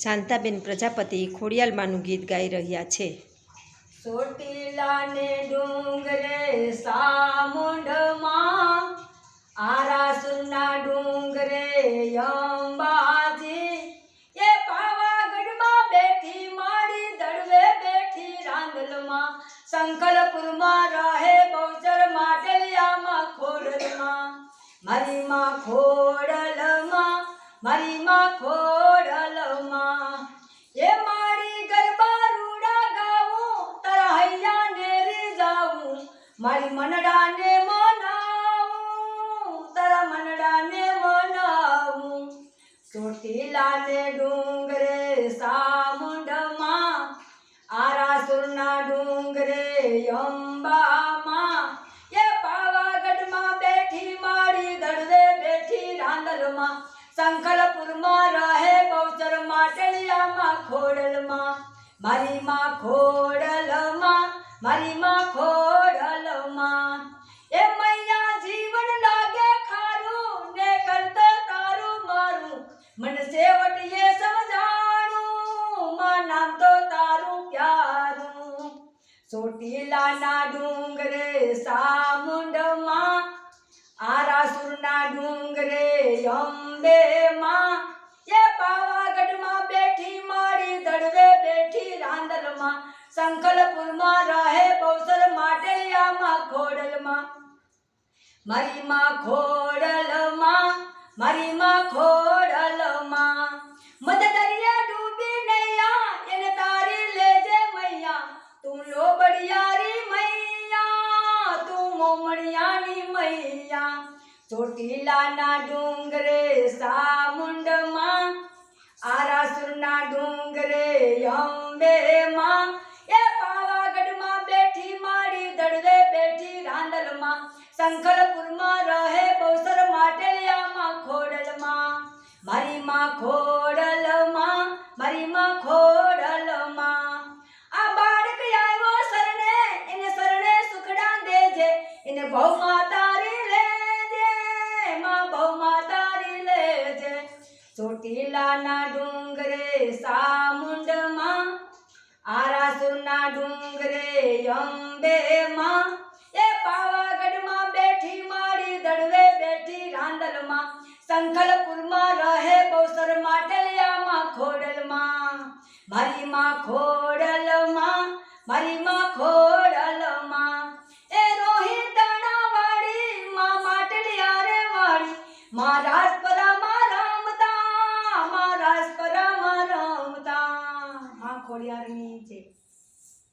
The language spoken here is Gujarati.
શાંતાબેન પ્રજાપતિ ખોડિયાલમાનું ગીત ગાઈ રહ્યા છે। ચોટીલાને ડુંગરે સામુંડમાં, આરાસુરના ડુંગરે અંબાજી, એ પાવાગઢમાં બેઠી મારી દડવે બેઠી રાંદલમાં, સંકલપુરમાં રહે બહુચર માટલિયામાં ખોડલમાં, મારી માં ખોડલમાં, મારી માં ખોડલમાં, એ મારી ગરબા રૂડા ગાવું, તારા હૈયાને રીઝાવું, મારી મનડાને મનાવું, તારા મનડાને મનાવું। ચોટીલાને ડુંગરે સામુંડમાં, આરાસુરના ડુંગરે અંબામાં, એ પાવાગઢમાં બેઠી મારી દડવે બેઠી રાંદલમાં, સંકલપુરમાં રહે બહુચર માટલિયામાં ખોડલમાં, મારી માં ખોડલમાં, મારી માં ખોડલમાં, એ મૈયા જીવન લાગે ખારું ને કંત તારું મારું, મન સેવટીએ સમજાણું, માં નામ તો તારું પ્યારું। ચોટીલાના ડુંગરે સામુંડમાં, આરાસુરના ડુંગરે અંબેમાં, એ પાવાગઢમાં બેઠી મારી દડવે બેઠી રાંદલમાં, સંકલપુરમાં રહે બહુચર માટલિયામાં ખોડલમાં, મારી માં ખોડલમાં, મારી માં ખોડલમાં, મદ દરિયા ડૂબી નૈયા એને તારી લેજે મૈયા, તું લોબડિયારી મૈયા, તું મોમણિયાની મૈયા। ચોટીલાના ડુંગરે સામુંડમાં, આરાસુરના ડુંગરે અંબેમાં, એ પાવાગઢમાં બેઠી મારી દડવે બેઠી રાંદલમાં, સંકલપુરમાં રહે બહુચર માટલિયામાં ખોડલમાં, મારી માં ખોડલમાં, મારી માં ખોડલમાં, આ બાળક આવ્યો શરણે, એને શરણે સુખડા દેજે, એને ભવમાં તારી લેજે, માં ભવમાં તારી લેજે। ચોટીલાના ડુંગરે સામુંડમાં, આરાસુરના ડુંગરે અંબેમાં, એ પાવાગઢમાં બેઠી મારી દડવે બેઠી રાંદલમાં, સંકલપુરમાં રહે બહુચર માટલિયામાં ખોડલમાં, મારી માં ખોડલમાં, મારી માં ખોડલમાં, એ રોહિતણા વાળી માં માટલિયા રે વાળી, માં રાજપરામાં રમતા, માં રાજપરામાં રમતા। માં ખોડિયારની જય।